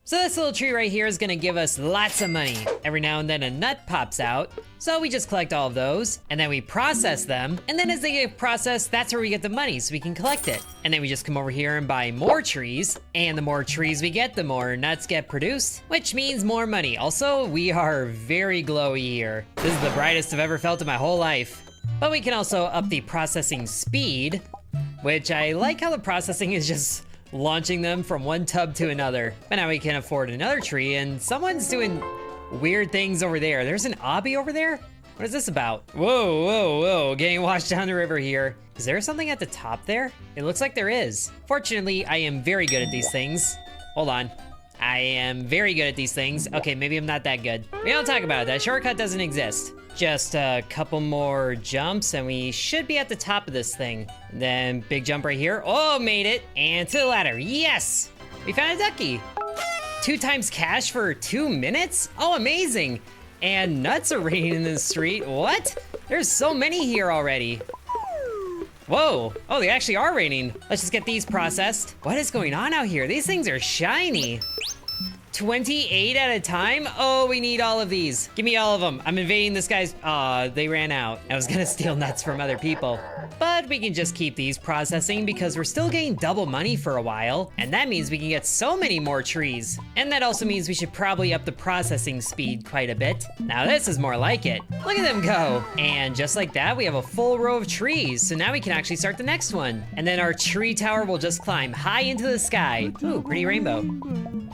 So this little tree right here is gonna give us lots of money. Every now and then a nut pops out. So we just collect all of those, and then we process them, and then as they get processed, that's where we get the money, so we can collect it. And then we just come over here and buy more trees, and the more trees we get, the more nuts get produced, which means more money. Also, we are very glowy here. This is the brightest I've ever felt in my whole life. But we can also up the processing speed, which I like how the processing is just launching them from one tub to another. But now we can afford another tree, and someone's doing weird things over there. There's an obby over there? What is this about? Whoa, whoa, whoa, getting washed down the river here. Is there something at the top there? It looks like there is. Fortunately, I am very good at these things. Hold on. I am very good at these things. Okay, maybe I'm not that good. We don't talk about it. That shortcut doesn't exist. Just a couple more jumps and we should be at the top of this thing. And then big jump right here. Oh, made it. And to the ladder. Yes! We found a ducky. 2 times cash for 2 minutes? Oh, amazing. And nuts are raining in the street. What? There's so many here already. Whoa. Oh, they actually are raining. Let's just get these processed. What is going on out here? These things are shiny. 28 at a time? Oh, we need all of these. Give me all of them. I'm invading this guy's... Aw, they ran out. I was gonna steal nuts from other people. But we can just keep these processing because we're still getting double money for a while. And that means we can get so many more trees. And that also means we should probably up the processing speed quite a bit. Now this is more like it. Look at them go. And just like that, we have a full row of trees. So now we can actually start the next one. And then our tree tower will just climb high into the sky. Ooh, pretty rainbow.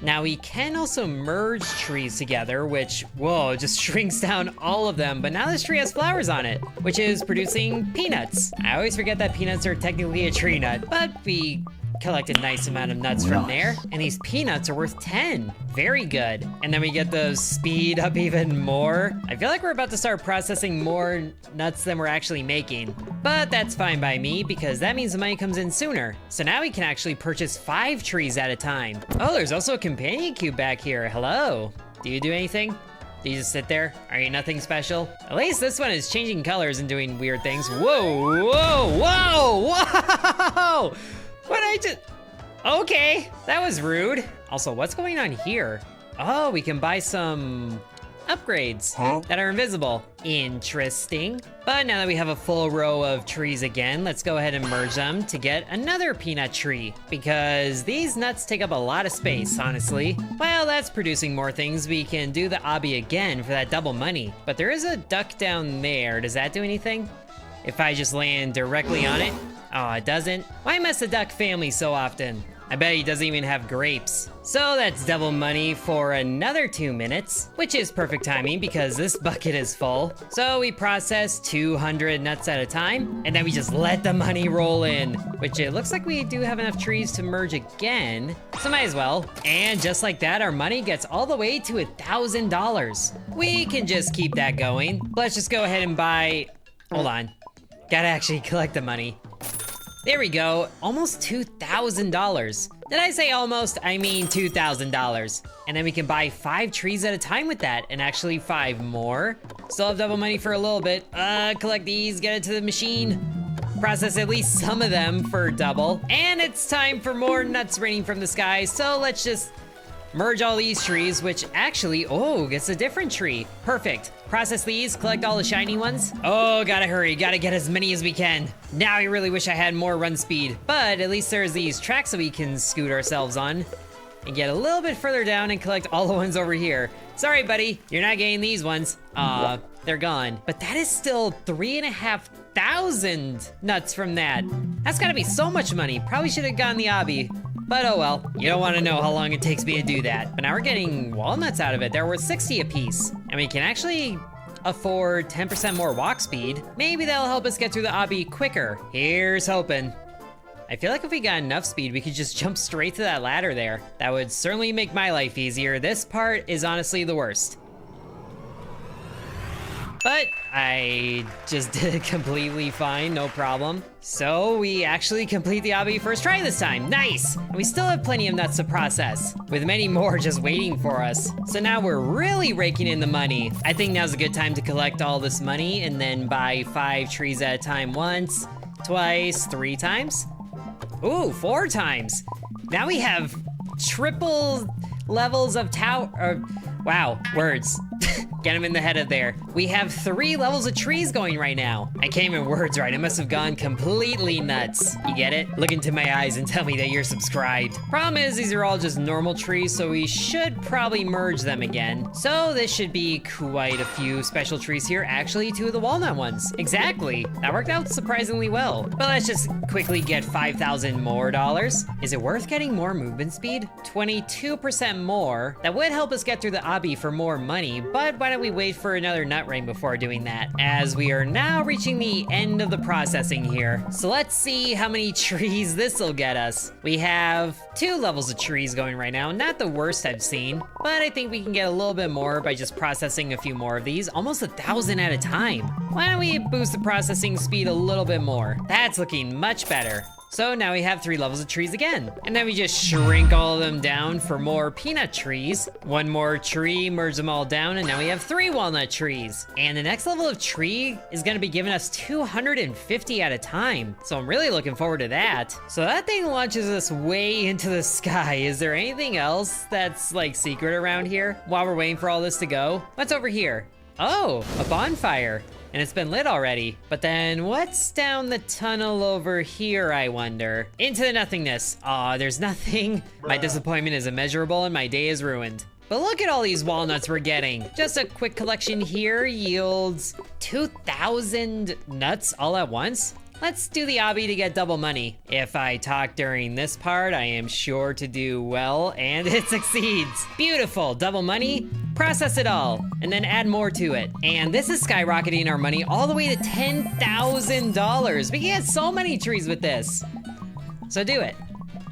Now we can also merge trees together, which, whoa, just shrinks down all of them. But now this tree has flowers on it, which is producing peanuts. I always forget that peanuts are technically a tree nut, but we collect a nice amount of nuts from there. And these peanuts are worth 10. Very good. And then we get the speed up even more. I feel like we're about to start processing more nuts than we're actually making. But that's fine by me because that means the money comes in sooner. So now we can actually purchase 5 trees at a time. Oh, there's also a companion cube back here. Hello. Do you do anything? Do you just sit there? Are you nothing special? At least this one is changing colors and doing weird things. Whoa, whoa, whoa, whoa! What I just... Okay, that was rude. Also, what's going on here? Oh, we can buy some upgrades that are invisible. Interesting. But now that we have a full row of trees again, let's go ahead and merge them to get another peanut tree. Because these nuts take up a lot of space, honestly. While that's producing more things, we can do the obby again for that double money. But there is a duck down there. Does that do anything? If I just land directly on it? Oh, it doesn't? Why mess the duck family so often? I bet he doesn't even have grapes. So that's double money for another 2 minutes, which is perfect timing because this bucket is full. So we process 200 nuts at a time, and then we just let the money roll in, which it looks like we do have enough trees to merge again, so might as well. And just like that, our money gets all the way to $1,000. We can just keep that going. Let's just go ahead and buy, hold on. Gotta actually collect the money. There we go, almost $2,000. Did I say almost? I mean $2,000. And then we can buy 5 trees at a time with that, and actually 5 more. Still have double money for a little bit. Collect these, get it to the machine. Process at least some of them for double. And it's time for more nuts raining from the sky, so let's just merge all these trees, which actually, oh, gets a different tree. Perfect. Process these, collect all the shiny ones. Oh, gotta hurry, gotta get as many as we can. Now I really wish I had more run speed, but at least there's these tracks that we can scoot ourselves on and get a little bit further down and collect all the ones over here. Sorry, buddy, you're not getting these ones. They're gone. But that is still 3,500 nuts from that. That's gotta be so much money. Probably should have gotten the obby. But oh well, you don't want to know how long it takes me to do that. But now we're getting walnuts out of it. They're worth 60 a piece. And we can actually afford 10% more walk speed. Maybe that'll help us get through the obby quicker. Here's hoping. I feel like if we got enough speed, we could just jump straight to that ladder there. That would certainly make my life easier. This part is honestly the worst. But I just did it completely fine, no problem. So we actually complete the obby first try this time, nice! And we still have plenty of nuts to process, with many more just waiting for us. So now we're really raking in the money. I think now's a good time to collect all this money and then buy 5 trees at a time once, twice, 3 times. Ooh, 4 times. Now we have triple levels of wow, words. Get him in the head of there. We have 3 levels of trees going right now. I can't even words right. I must have gone completely nuts. You get it? Look into my eyes and tell me that you're subscribed. Problem is, these are all just normal trees, so we should probably merge them again. So this should be quite a few special trees here. Actually, 2 of the walnut ones. Exactly. That worked out surprisingly well. But let's just quickly get 5,000 more dollars. Is it worth getting more movement speed? 22% more. That would help us get through the obby for more money, but why don't we wait for another nut rain before doing that, as we are now reaching the end of the processing here. So let's see how many trees this will get us. We have 2 levels of trees going right now. Not the worst I've seen, but I think we can get a little bit more by just processing a few more of these, almost 1,000 at a time. Why don't we boost the processing speed a little bit more? That's looking much better. So now we have 3 levels of trees again. And then we just shrink all of them down for more peanut trees. 1 more tree, merge them all down, and now we have 3 walnut trees. And the next level of tree is gonna be giving us 250 at a time. So I'm really looking forward to that. So that thing launches us way into the sky. Is there anything else that's like secret around here while we're waiting for all this to go? What's over here? Oh, a bonfire. And it's been lit already. But then what's down the tunnel over here, I wonder? Into the nothingness. Aw, there's nothing. My disappointment is immeasurable and my day is ruined. But look at all these walnuts we're getting. Just a quick collection here yields 2,000 nuts all at once. Let's do the obby to get double money. If I talk during this part, I am sure to do well, and it succeeds. Beautiful, double money, process it all, and then add more to it. And this is skyrocketing our money all the way to $10,000. We can get so many trees with this. So do it.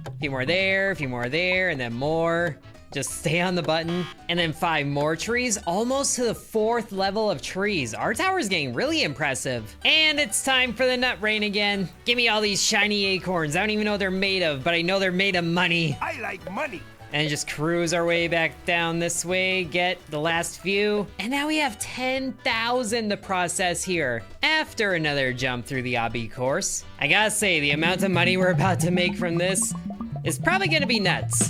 A few more there, and then more. Just stay on the button, and then 5 more trees, almost to the 4th level of trees. Our tower's getting really impressive. And it's time for the nut rain again. Give me all these shiny acorns. I don't even know what they're made of, but I know they're made of money. I like money. And just cruise our way back down this way, get the last few. And now we have 10,000 to process here after another jump through the obby course. I gotta say, the amount of money we're about to make from this is probably gonna be nuts.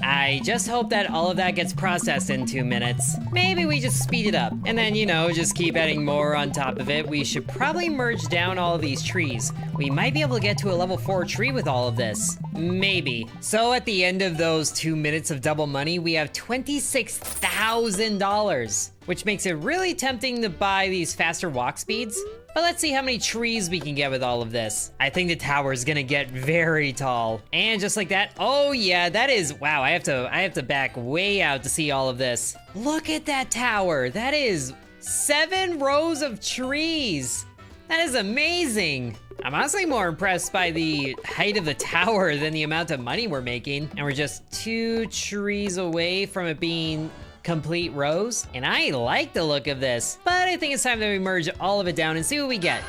I just hope that all of that gets processed in 2 minutes. Maybe we just speed it up, and then, you know, just keep adding more on top of it. We should probably merge down all of these trees. We might be able to get to a level 4 tree with all of this. Maybe. So at the end of those 2 minutes of double money, we have $26,000, which makes it really tempting to buy these faster walk speeds. But let's see how many trees we can get with all of this. I think the tower is gonna get very tall. And just like that, oh yeah, that is, wow, I have to back way out to see all of this. Look at that tower. That is 7 rows of trees. That is amazing. I'm honestly more impressed by the height of the tower than the amount of money we're making. And we're just 2 trees away from it being complete rows, and I like the look of this, but I think it's time that we merge all of it down and see what we get.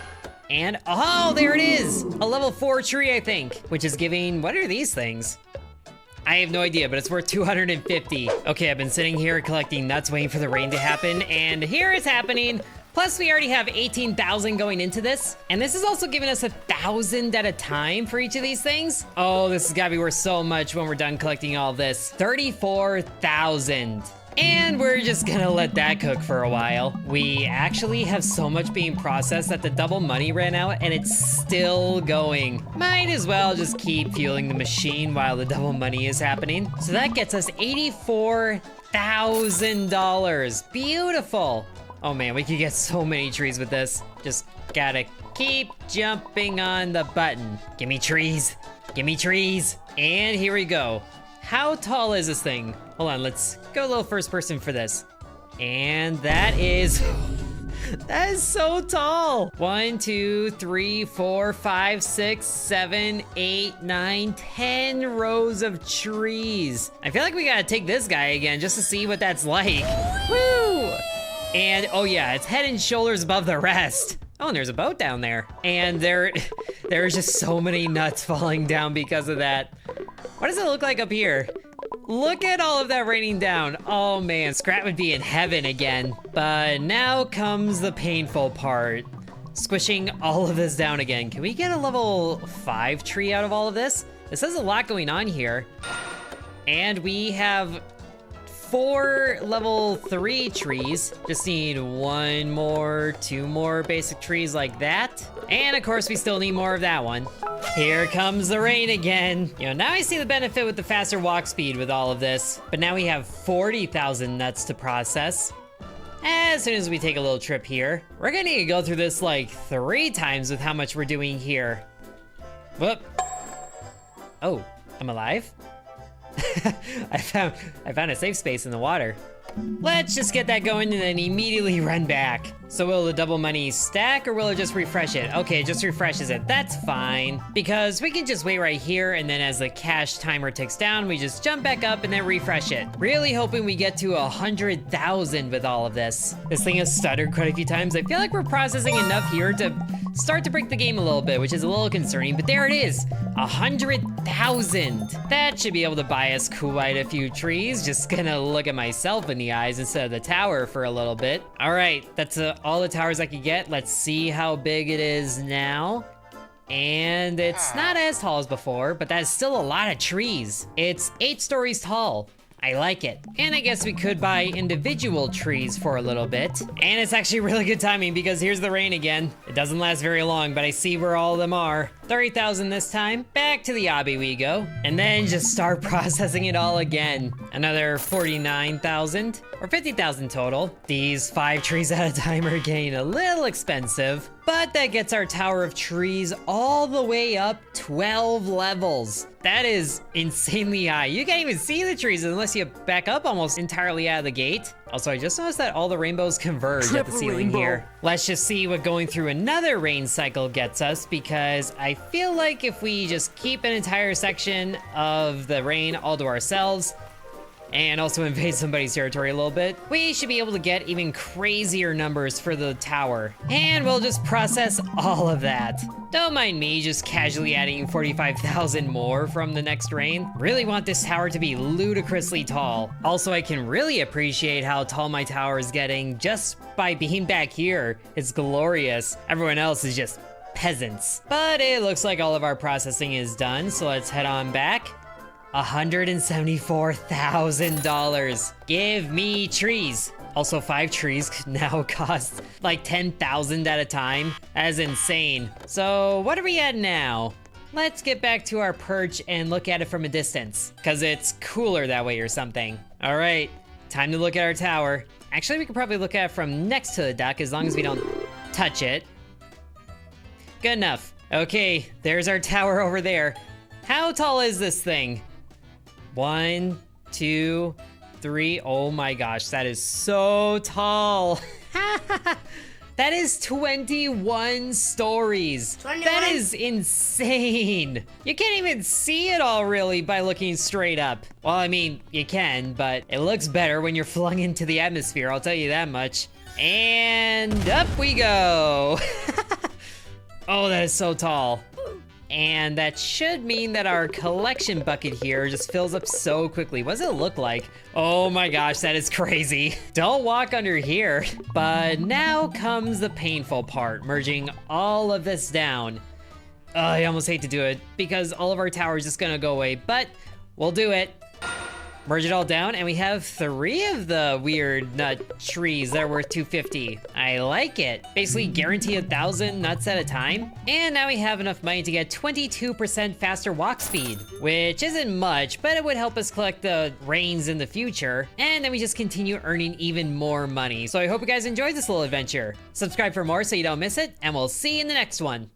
And oh, there it is, a level 4 tree, I think, which is giving, what are these things? I have no idea, but it's worth 250. Okay, I've been sitting here collecting nuts waiting for the rain to happen, and here it's happening. Plus, we already have 18,000 going into this, and this is also giving us 1,000 at a time for each of these things. Oh, this has gotta be worth so much when we're done collecting all of this. 34,000. And we're just gonna let that cook for a while. We actually have so much being processed that the double money ran out and it's still going. Might as well just keep fueling the machine while the double money is happening. So that gets us $84,000. Beautiful. Oh man, we could get so many trees with this. Just gotta keep jumping on the button. Give me trees, give me trees. And here we go. How tall is this thing? Hold on, let's go a little first person for this. And that is so tall. 1, 2, 3, 4, 5, 6, 7, 8, 9, 10 rows of trees. I feel like we gotta take this guy again just to see what that's like. Woo! And oh yeah, it's head and shoulders above the rest. Oh, and there's a boat down there. And there's just so many nuts falling down because of that. What does it look like up here? Look at all of that raining down. Oh man, Scrat would be in heaven again. But now comes the painful part. Squishing all of this down again. Can we get a level 5 tree out of all of this? This has a lot going on here. And we have 4 level 3 trees. Just need 1 more, 2 more basic trees like that. And of course, we still need more of that one. Here comes the rain again. You know, now I see the benefit with the faster walk speed with all of this. But now we have 40,000 nuts to process. As soon as we take a little trip here, we're gonna need to go through this like 3 times with how much we're doing here. Whoop. Oh, I'm alive? I found a safe space in the water. Let's just get that going and then immediately run back. So will the double money stack or will it just refresh it? Okay, it just refreshes it. That's fine. Because we can just wait right here and then as the cash timer ticks down, we just jump back up and then refresh it. Really hoping we get to 100,000 with all of this. This thing has stuttered quite a few times. I feel like we're processing enough here to start to break the game a little bit, which is a little concerning, but there it is. 100,000. That should be able to buy us quite a few trees. Just gonna look at myself in the eyes instead of the tower for a little bit. All right, that's all the towers I could get. Let's see how big it is now. And it's not as tall as before, but that's still a lot of trees. It's 8 stories tall. I like it. And I guess we could buy individual trees for a little bit. And it's actually really good timing because here's the rain again. It doesn't last very long, but I see where all of them are. 30,000 this time. Back to the obby we go. And then just start processing it all again. Another 49,000 or 50,000 total. These 5 trees at a time are getting a little expensive, but that gets our tower of trees all the way up 12 levels. That is insanely high. You can't even see the trees unless you back up almost entirely out of the gate. Also, I just noticed that all the rainbows converge at the ceiling here. Let's just see what going through another rain cycle gets us, because I feel like if we just keep an entire section of the rain all to ourselves, and also invade somebody's territory a little bit, we should be able to get even crazier numbers for the tower. And we'll just process all of that. Don't mind me just casually adding 45,000 more from the next rain. Really want this tower to be ludicrously tall. Also, I can really appreciate how tall my tower is getting just by being back here. It's glorious. Everyone else is just peasants. But it looks like all of our processing is done, so let's head on back. $174,000. Give me trees. Also, 5 trees now cost like 10,000 at a time. That is insane. So what are we at now? Let's get back to our perch and look at it from a distance, because it's cooler that way or something. All right, time to look at our tower. Actually, we could probably look at it from next to the dock as long as we don't touch it. Good enough. Okay, there's our tower over there. How tall is this thing? 1, 2, 3. Oh my gosh, that is so tall. That is 21 stories. 21. That is insane. You can't even see it all really by looking straight up. Well, I mean, you can, but it looks better when you're flung into the atmosphere, I'll tell you that much. And up we go. Oh, that is so tall. And that should mean that our collection bucket here just fills up so quickly. What does it look like? Oh my gosh, that is crazy. Don't walk under here. But now comes the painful part, merging all of this down. I almost hate to do it because all of our tower is just gonna go away, but we'll do it. Merge it all down, and we have 3 of the weird nut trees that are worth 250. I like it. Basically guarantee 1,000 nuts at a time. And now we have enough money to get 22% faster walk speed, which isn't much, but it would help us collect the rains in the future. And then we just continue earning even more money. So I hope you guys enjoyed this little adventure. Subscribe for more so you don't miss it, and we'll see you in the next one.